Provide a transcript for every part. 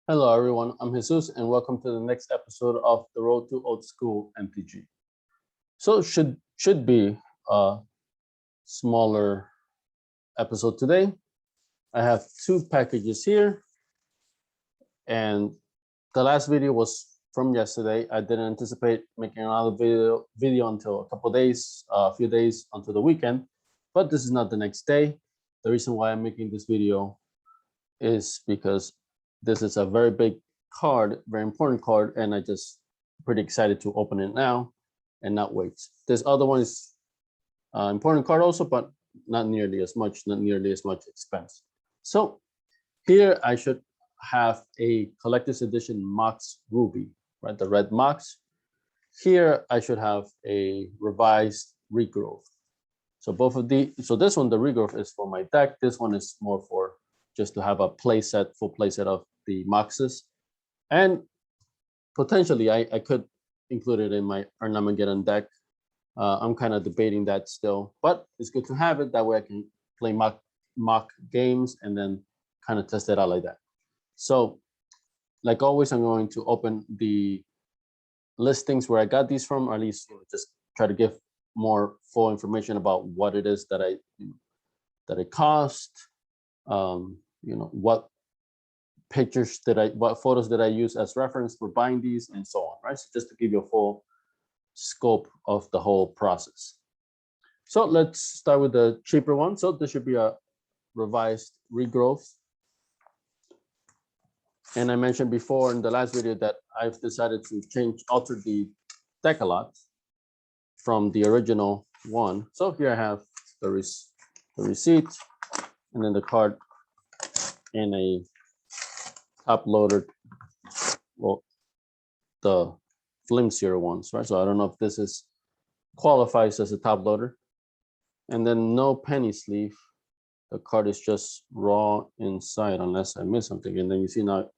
Hello everyone, I'm Jesus and welcome to the next episode of the Road to Old School MTG. So should be a smaller episode today. I have two packages here and the last video was from yesterday. I didn't anticipate making another video until a few days until the weekend, but this is not the next day. The reason why I'm making this video is because this is a very big card, very important card, and I just pretty excited to open it now and not wait. This other one is important card also, but not nearly as much expense. So here I should have a collector's edition Mox Ruby, right? The red Mox. Here I should have a revised regrowth. So both of so this one, the regrowth is for my deck. This one is more for just to have a playset, full playset of the Moxes. And potentially I could include it in my Erhnamgeddon deck. I'm kind of debating that still, but it's good to have it. That way I can play mock games and then kind of test it out like that. So like always, I'm going to open the listings where I got these from, or at least just try to give more full information about what it is that it cost, what pictures what photos did I use as reference for buying these and so on, right? So just to give you a full scope of the whole process. So let's start with the cheaper one. So this should be a revised regrowth. And I mentioned before in the last video that I've decided to alter the deck a lot from the original one. So here I have the receipt and then the card in a top loader, well, the flimsier ones, right? So I don't know if this qualifies as a top loader. And then no penny sleeve. The card is just raw inside unless I miss something. And then you see now,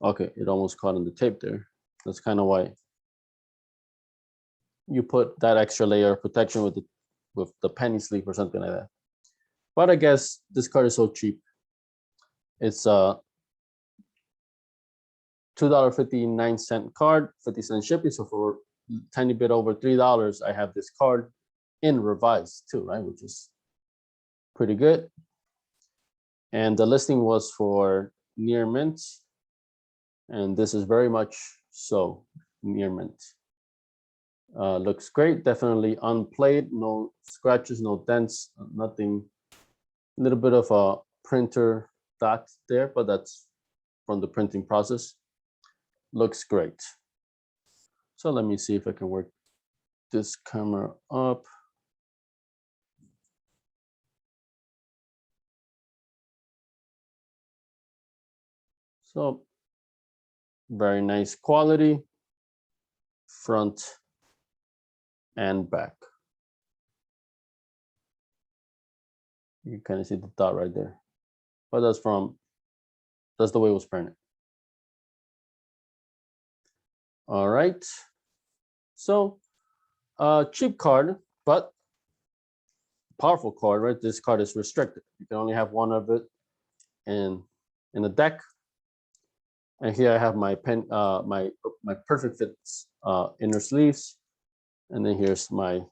okay, it almost caught on the tape there. That's kind of why you put that extra layer of protection with the penny sleeve or something like that. But I guess this card is so cheap. It's a $2.59 card, 50-cent shipping. So for a tiny bit over $3, I have this card in revised too, right? Which is pretty good. And the listing was for near mint. And this is very much so near mint. Looks great, definitely unplayed, no scratches, no dents, nothing. A little bit of a printer dot there, but that's from the printing process. Looks great. So let me see if I can work this camera up. So very nice quality, front and back. You kind of see the dot right there, but that's the way it was printed. All right, so cheap card, but powerful card, right? This card is restricted. You can only have one of it in the deck. And here I have my my perfect fits inner sleeves, and then here's for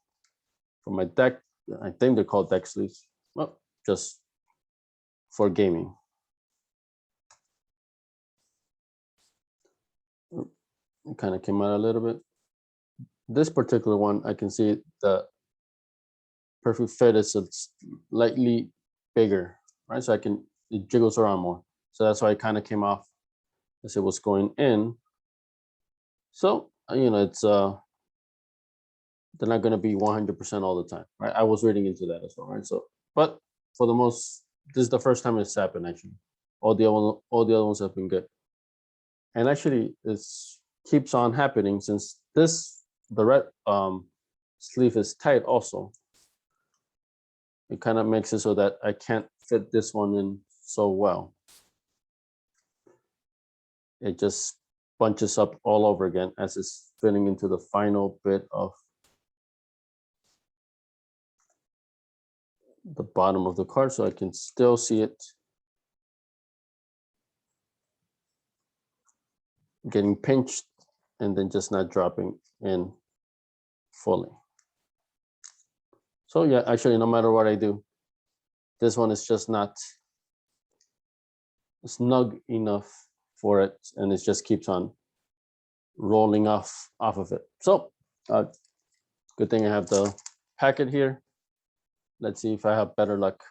my deck. I think they're called deck sleeves. Well, just for gaming. It kind of came out a little bit. This particular one, I can see the perfect fit is slightly bigger, right? So it jiggles around more. So that's why it kind of came off as it was going in. So, it's they're not going to be 100% all the time, right? I was reading into that as well, right? So, but for the most, this is the first time it's happened actually. All the other ones have been good. And actually, it keeps on happening since the red sleeve is tight also. It kind of makes it so that I can't fit this one in so well. It just bunches up all over again as it's fitting into the final bit of the bottom of the card, so I can still see it. getting pinched and then just not dropping in fully. So yeah, actually, no matter what I do, this one is just not snug enough for it, and it just keeps on rolling off of it. So good thing I have the packet here. Let's see if I have better luck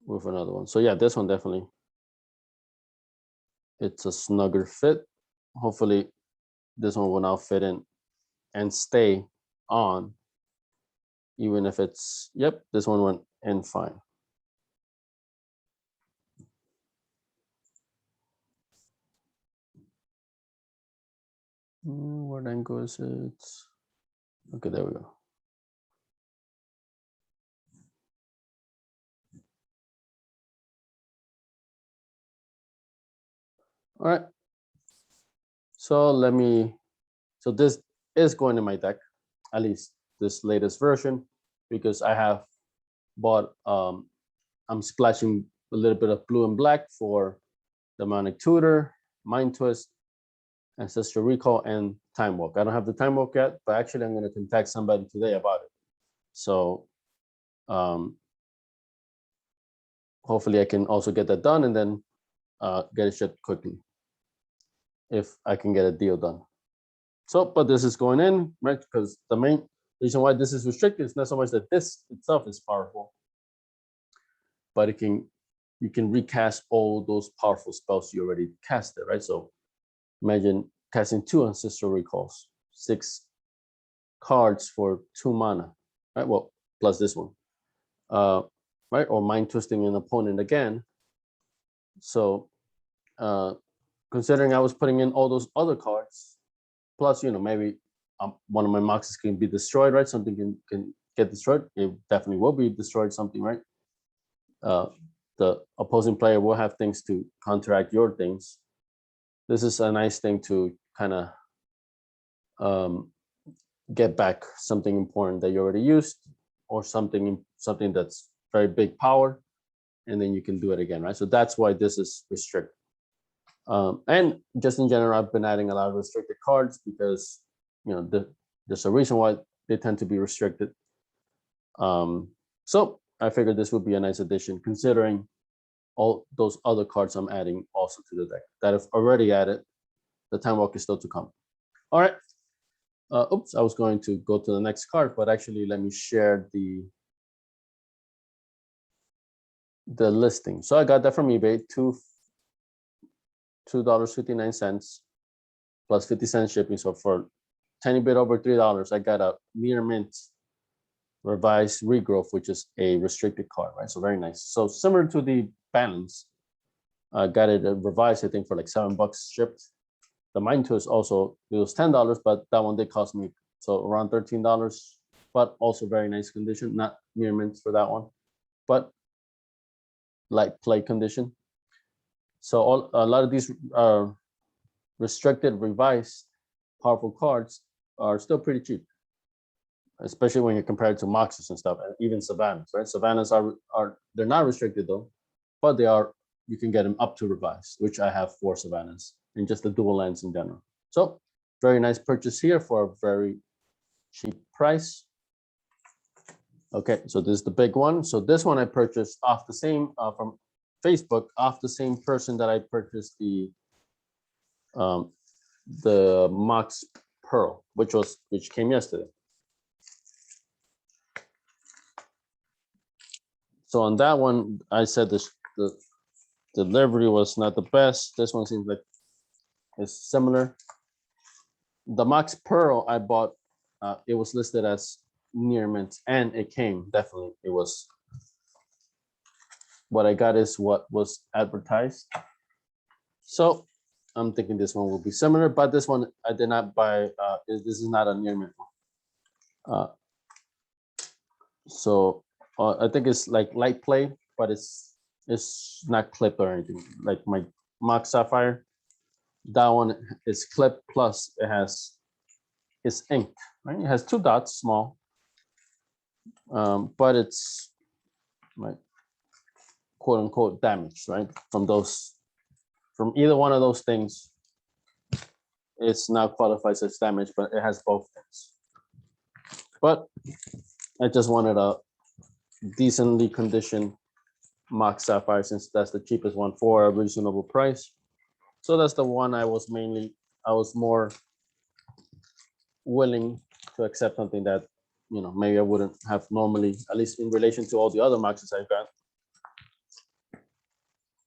with another one. So yeah, this one definitely, it's a snugger fit. Hopefully this one will now fit in and stay on, even if it's, yep, this one went in fine. What angle is it? Okay, there we go. All right. So so this is going in my deck, at least this latest version, because I have bought, I'm splashing a little bit of blue and black for Demonic Tutor, Mind Twist, Ancestral Recall, and Time Walk. I don't have the Time Walk yet, but actually I'm going to contact somebody today about it. So hopefully I can also get that done and then get it shipped quickly if I can get a deal done. So, but this is going in, right? Because the main reason why this is restricted is not so much that this itself is powerful, but you can recast all those powerful spells you already casted, right? So imagine casting 2 Ancestral Recalls, 6 cards for 2 mana, right? Well, plus this one, right? Or Mind Twisting an opponent again. So considering I was putting in all those other cards, plus, maybe one of my Moxes can be destroyed, right? Something can get destroyed. It definitely will be destroyed, something, right? The opposing player will have things to counteract your things. This is a nice thing to kind of get back something important that you already used, or something that's very big power, and then you can do it again, right? So that's why this is restricted. And just in general, I've been adding a lot of restricted cards because there's a reason why they tend to be restricted. So I figured this would be a nice addition, considering all those other cards I'm adding also to the deck that I've already added. The Time Walk is still to come. All right. Oops, I was going to go to the next card, but actually let me share the listing. So I got that from eBay, $2.59 plus 50 cents shipping. So for tiny bit over $3, I got a near mint Revised Regrowth, which is a restricted card, right? So very nice. So similar to the Balance, I got it revised, I think, for like $7 shipped. The Mind Twist also, it was $10, but that one did cost me so around $13, but also very nice condition, not near mint for that one, but light play condition. So a lot of these restricted, revised, powerful cards are still pretty cheap, especially when you compare it to Moxes and stuff, and even Savannahs, right? Savannahs are they're not restricted though, but they are, you can get them up to revised, which I have 4 Savannahs and just the dual lands in general. So very nice purchase here for a very cheap price. Okay, so this is the big one. So this one I purchased off the same from Facebook, off the same person that I purchased the Mox Pearl, which came yesterday. So on that one, I said the delivery was not the best. This one seems like it's similar. The Mox Pearl I bought, it was listed as near mint, and it came, definitely. It was, what I got is what was advertised. So I'm thinking this one will be similar, but this one I did not buy. This is not a near mint one. So I think it's like light play, but it's not clipped or anything. Like my Mox Sapphire, that one is clipped, plus it's inked, right? It has 2 dots, small, but it's like quote unquote damaged, right? From those from either one of those things, it's now qualifies as damage, but it has both things. But I just wanted a decently conditioned Mox Sapphire since that's the cheapest one for a reasonable price. So that's the one I was more willing to accept something that, you know, maybe I wouldn't have normally, at least in relation to all the other Moxes I've got.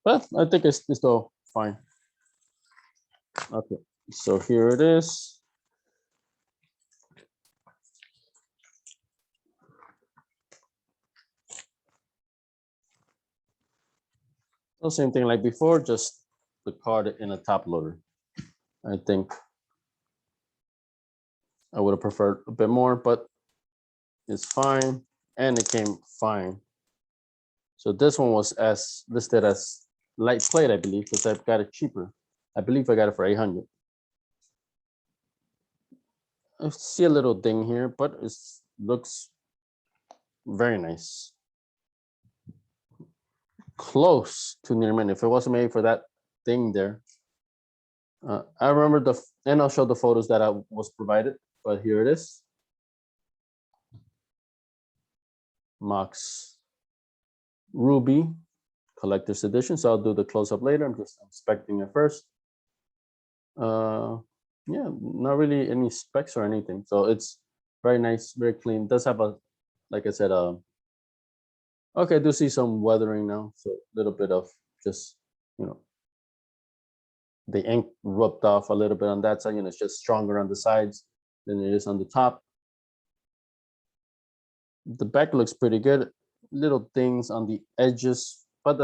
But I think it's still fine. Okay, so here it is. So same thing like before, just the card in a top loader. I think I would have preferred a bit more, but it's fine. And it came fine. So this one was listed as light plate, I believe, because I've got it cheaper. I believe I got it for 800. I see a little ding here, but it looks very nice. Close to near mint. If it wasn't made for that thing there. I remember and I'll show the photos that I was provided, but here it is. Mox Ruby collector's edition. So I'll do the close-up later. I'm just inspecting it first. Yeah, not really any specs or anything. So it's very nice, very clean. It does have a, like I said, okay, I do see some weathering now. So a little bit of just, you know, the ink rubbed off a little bit on that side. You know, it's just stronger on the sides than it is on the top. The back looks pretty good. Little things on the edges, but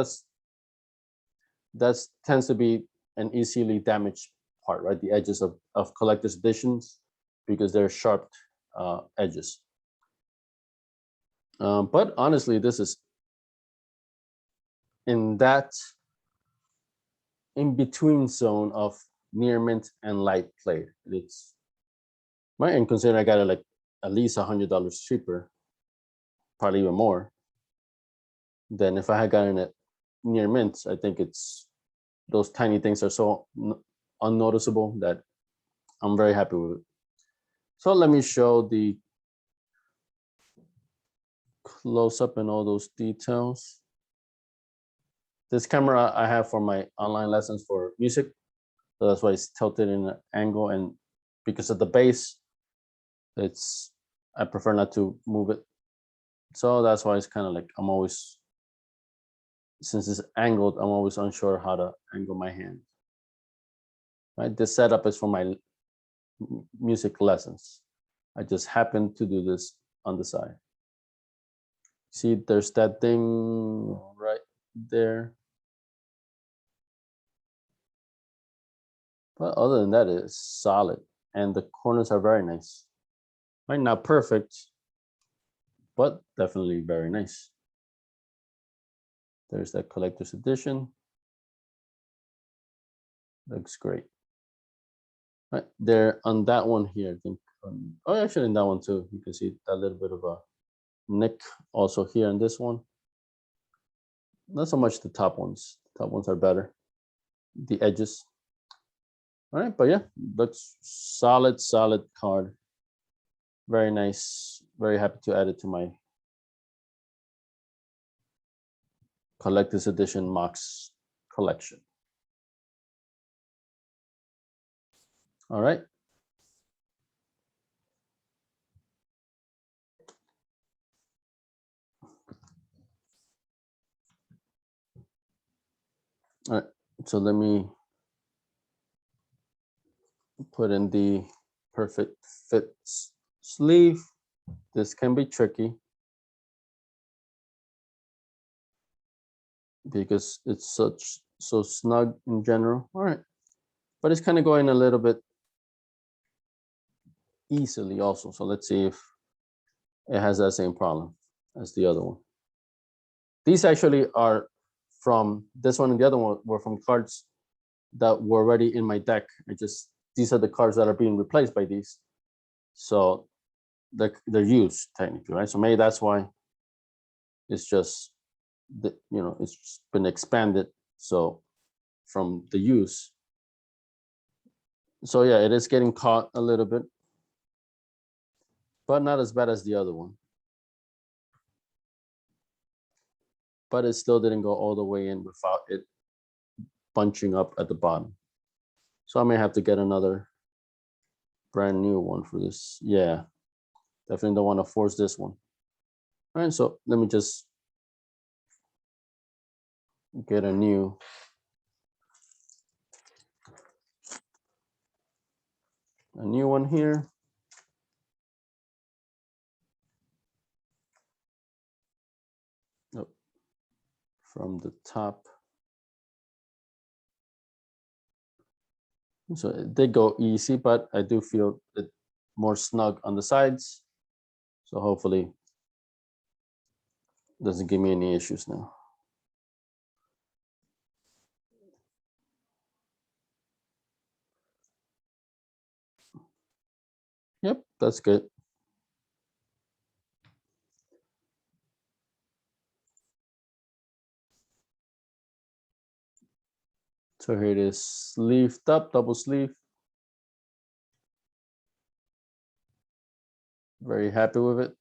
that tends to be an easily damaged part, right? The edges of collector's editions, because they're sharp edges. But honestly, this is in that in between zone of near mint and light plate. It's my end, considering I got it like at least $100 cheaper, probably even more than if I had gotten it near mint. I think it's those tiny things are so unnoticeable that I'm very happy with it. So let me show the close up and all those details. This camera I have for my online lessons for music. So that's why it's tilted in an angle, and because of the bass, I prefer not to move it. So that's why it's kind of like I'm always, since it's angled, I'm always unsure how to angle my hand. Right, this setup is for my music lessons. I just happen to do this on the side. See, there's that thing right there. But other than that, it's solid, and the corners are very nice. Right, not perfect, but definitely very nice. There's that collector's edition. Looks great. Right there on that one here, I think. Oh, actually, in that one too, you can see that little bit of a nick also here in this one. Not so much the top ones. The top ones are better. The edges. All right, but yeah, looks solid card. Very nice. Very happy to add it to my collector's edition Mox collection. All right. All right, so let me put in the perfect fit sleeve. This can be tricky because it's so snug in general. All right, but it's kind of going a little bit easily also. So let's see if it has that same problem as the other one. These actually are from this one and the other one were from cards that were already in my deck. These are the cards that are being replaced by these. So they're used technically, right? So maybe that's why it's just, it's been expanded. So from the use. So yeah, it is getting caught a little bit, but not as bad as the other one. But it still didn't go all the way in without it bunching up at the bottom. So I may have to get another brand new one for this. Yeah, definitely don't want to force this one. All right, so let me just get a new one here. Oh, from the top. So it did go easy, but I do feel it more snug on the sides. So hopefully it doesn't give me any issues now. Yep, that's good. So here it is, sleeved up, double sleeve. Very happy with it.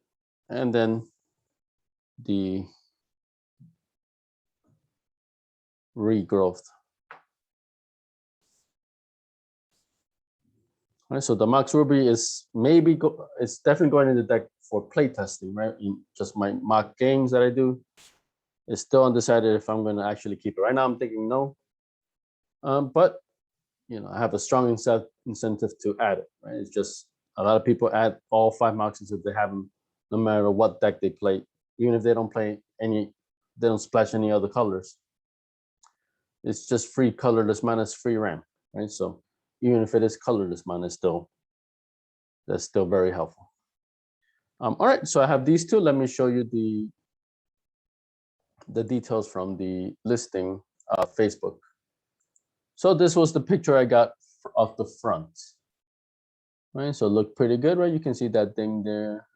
And then the regrowth. All right, so the Mox Ruby is it's definitely going in the deck for playtesting, right? In just my mock games that I do. It's still undecided if I'm going to actually keep it. Right now, I'm thinking no. But you know, I have a strong incentive to add it. Right? It's just a lot of people add all 5 Moxes if they have them, no matter what deck they play, even if they don't play any, they don't splash any other colors. It's just free colorless mana, free ramp, right? So even if it is colorless mana, that's still very helpful. All right, so I have these two. Let me show you the details from the listing Facebook. So this was the picture I got of the front. Right, so it looked pretty good, right? You can see that thing there.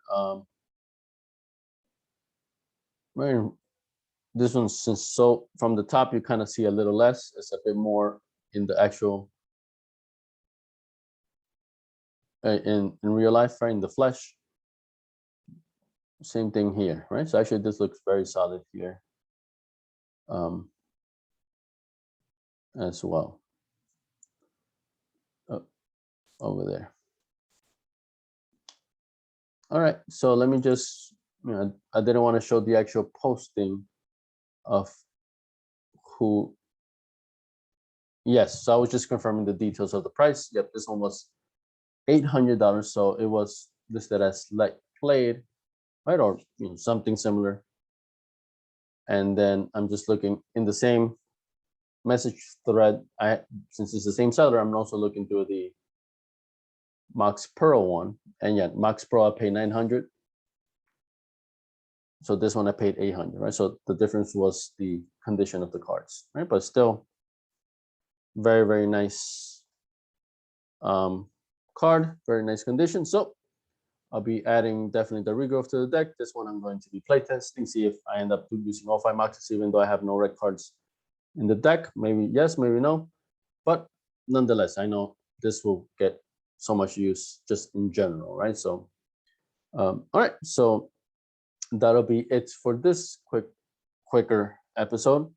Right, this one's so from the top you kind of see a little less. It's a bit more in the actual in real life, right? In the flesh. Same thing here, right? So actually this looks very solid here as well. Over there. All right, so let me just, I didn't want to show the actual posting of who. Yes, so I was just confirming the details of the price. Yep, this one was $800, so it was listed as like played, right, or something similar. And then I'm just looking in the same message thread. Since it's the same seller, I'm also looking through the Mox Pearl one, and yeah, Mox Pearl I paid $900. So this one I paid $800, right? So the difference was the condition of the cards, right? But still, very, very nice card, very nice condition. So I'll be adding definitely the regrowth to the deck. This one I'm going to be playtesting, see if I end up using all 5 Moxes, even though I have no red cards in the deck. Maybe yes, maybe no. But nonetheless, I know this will get so much use just in general, right? So, all right. So that'll be it for this quicker episode.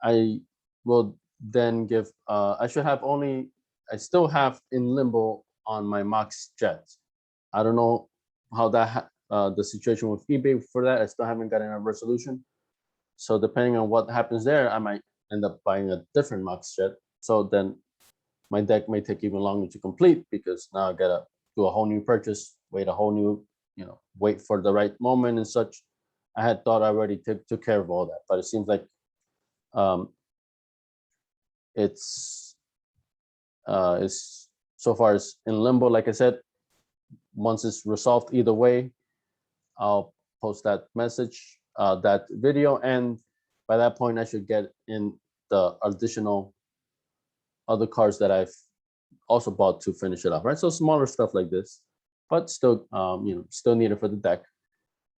I will then give, I still have in limbo on my Mox Jet. I don't know how that, the situation with eBay for that, I still haven't gotten a resolution. So depending on what happens there, I might end up buying a different Mox Jet. So then my deck may take even longer to complete because now I gotta do a whole new purchase, wait a whole new, wait for the right moment and such. I had thought I already took care of all that, but it seems like it's so far it's in limbo. Like I said, once it's resolved either way, I'll post that message, that video, and by that point I should get in the additional other cards that I've also bought to finish it off, right? So smaller stuff like this, but still, still needed for the deck.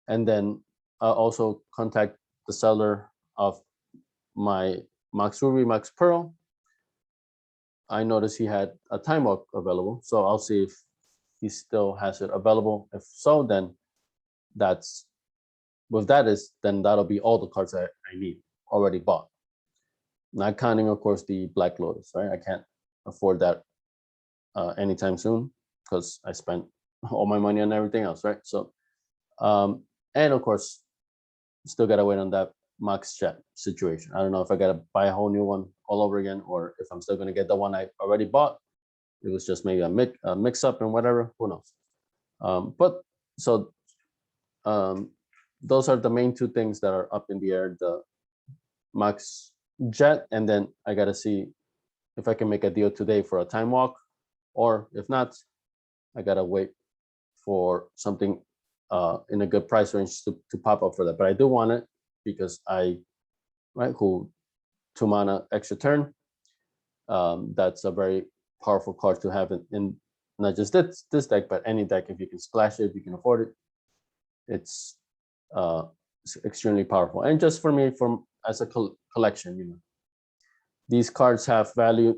And then I'll also contact the seller of my Mox Ruby, Mox Pearl, I noticed he had a time walk available, so I'll see if he still has it available. If so, then that's then that'll be all the cards I need already bought. Not counting, of course, the Black Lotus, right? I can't afford that anytime soon because I spent all my money on everything else, right? So, and of course, still gotta wait on that Mox Jet situation. I don't know if I gotta buy a whole new one all over again, or if I'm still gonna get the one I already bought. It was just maybe a mix up and whatever. Who knows? But so those are the main two things that are up in the air: the Mox Jet, and then I gotta see if I can make a deal today for a time walk, or if not, I gotta wait for something in a good price range to pop up for that. But I do want it because who 2-mana extra turn. That's a very powerful card to have in not just this deck, but any deck. If you can splash it, if you can afford it, it's extremely powerful. And just for me, as a collection, these cards have value,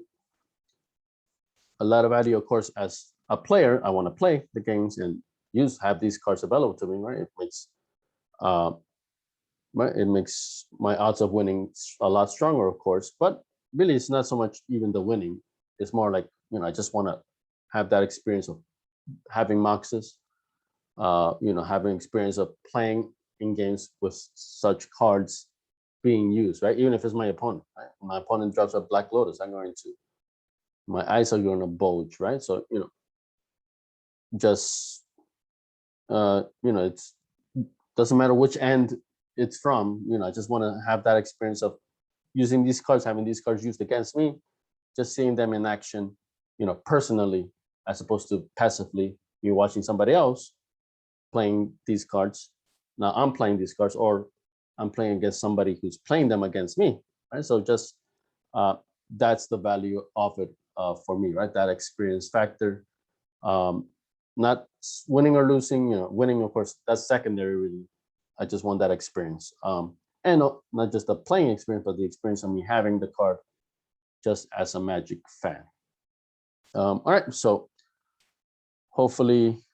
a lot of value, of course. As a player, I want to play the games and have these cards available to me, right? It makes my odds of winning a lot stronger, of course. But really, it's not so much even the winning. It's more like, I just want to have that experience of having Moxes, having experience of playing in games with such cards being used, right? Even if it's my opponent, right? My opponent drops a Black Lotus, my eyes are going to bulge, right? So, just, it doesn't matter which end it's from, I just want to have that experience of using these cards, having these cards used against me, just seeing them in action, personally, as opposed to passively, me watching somebody else playing these cards. Now I'm playing these cards, or I'm playing against somebody who's playing them against me, right? So just that's the value of it for me, right? That experience factor. Not winning or losing, winning, of course, that's secondary, really. I just want that experience. And not just the playing experience, but the experience of me having the card just as a Magic fan. All right, so hopefully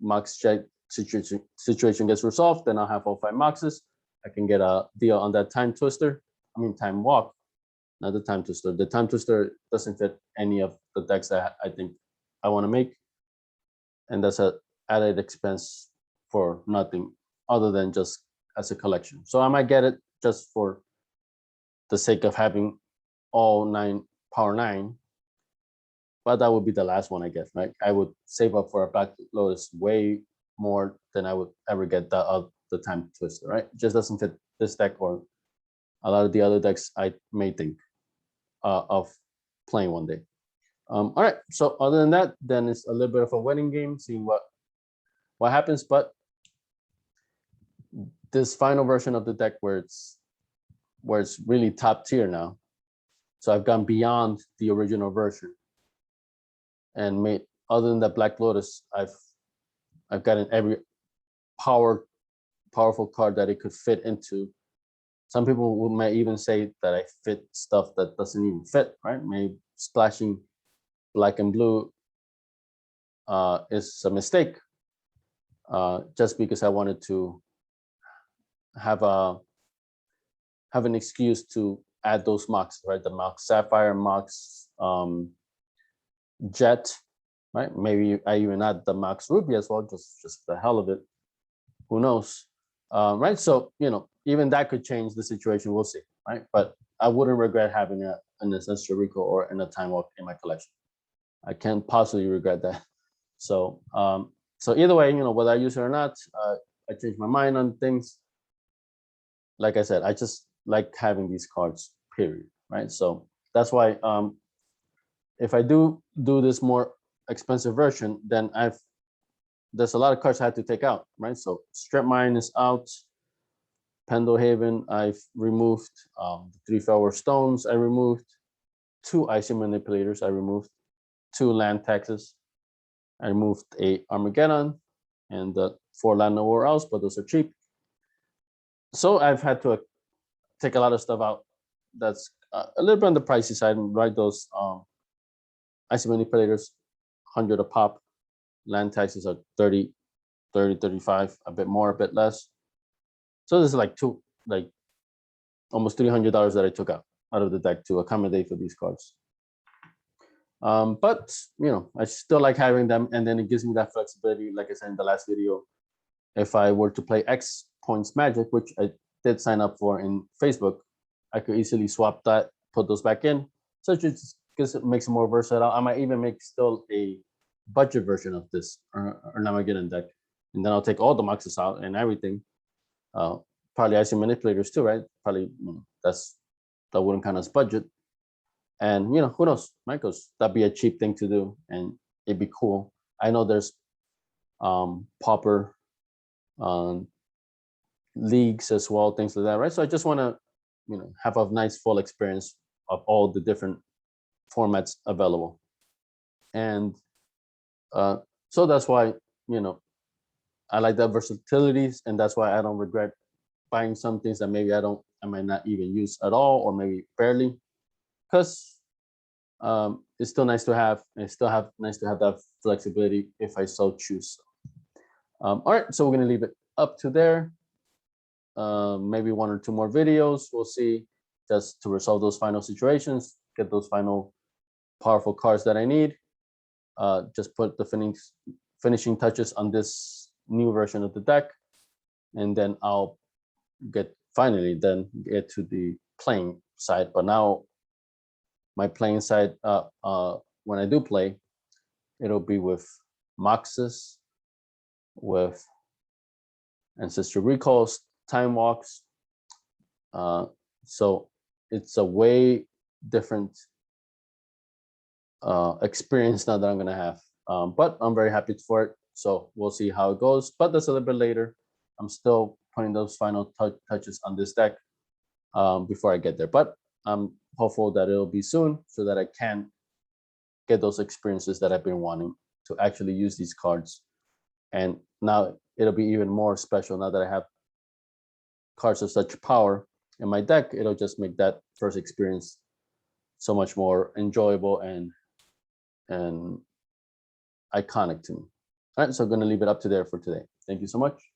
Mox Jet situation gets resolved, then I'll have all 5 Moxes. I can get a deal on that Time Walk, not the Time Twister. The Time Twister doesn't fit any of the decks that I think I want to make, and that's an added expense for nothing other than just as a collection. So I might get it just for the sake of having all 9 Power 9, but that would be the last one I get, right? I would save up for a Black Lotus way more than I would ever get the Time Twister, right? It just doesn't fit this deck or a lot of the other decks I may think of playing one day. All right, so other than that, then it's a little bit of a waiting game, seeing what happens. But this final version of the deck where it's really top tier now, so I've gone beyond the original version and made, other than the Black Lotus, I've gotten every powerful card that it could fit into. Some people might even say that I fit stuff that doesn't even fit, right? Maybe splashing black and blue is a mistake, just because I wanted to have an excuse to add those Mox, right? The Mox Sapphire, Mox Jet, right? Maybe I even add the Mox Ruby as well, just for the hell of it. Who knows, right? So even that could change the situation. We'll see, right? But I wouldn't regret having an Ancestral Recall or a Time Walk in my collection. I can't possibly regret that. So so either way, whether I use it or not, I change my mind on things. Like I said, I just like having these cards, period, right? So that's why if I do this more expensive version, then there's a lot of cards I had to take out, right? So Strip Mine is out. Pendelhaven, I've removed. The 3 Flower Stones, I removed. 2 Icy Manipulators, I removed. 2 Land Taxes, I removed a Erhnamgeddon and the 4 Land Nowhere Else, but those are cheap. So I've had to take a lot of stuff out that's a little bit on the pricey side, right? Those IC manipulators, 100 a pop. Land taxes are 30, 35, a bit more, a bit less. So this is like almost $300 that I took out of the deck to accommodate for these cards. But I still like having them, and then it gives me that flexibility. Like I said in the last video, if I were to play X points Magic, which I did sign up for in Facebook, I could easily swap that, put those back in. So it just it makes it more versatile. I might even make still a budget version of this Erhnamgeddon deck, and then I'll take all the Moxes out and everything. Probably IC manipulators too, right? Probably that wouldn't count as budget. And who knows, Michaels, that'd be a cheap thing to do, and it'd be cool. I know there's pauper leagues as well, things like that, right? So I just want to have a nice full experience of all the different formats available. And so that's why I like that versatility, and that's why I don't regret buying some things that maybe I might not even use at all, or maybe barely, because it's still nice to have, and it's still nice to have that flexibility if I so choose. All right, so we're gonna leave it up to there. Maybe 1 or 2 more videos, we'll see, just to resolve those final situations, get those final powerful cards that I need. Just put the finishing touches on this new version of the deck, and then I'll finally get to the playing side. But now my playing side, when I do play, it'll be with Moxes, with Ancestral Recalls, Time Walks. So it's a way different experience now that I'm gonna have. But I'm very happy for it. So we'll see how it goes. But that's a little bit later. I'm still putting those final touches on this deck before I get there. But I'm hopeful that it'll be soon, so that I can get those experiences that I've been wanting to actually use these cards. And now it'll be even more special now that I have cards of such power in my deck. It'll just make that first experience so much more enjoyable and iconic to me. All right, so I'm going to leave it up to there for today. Thank you so much.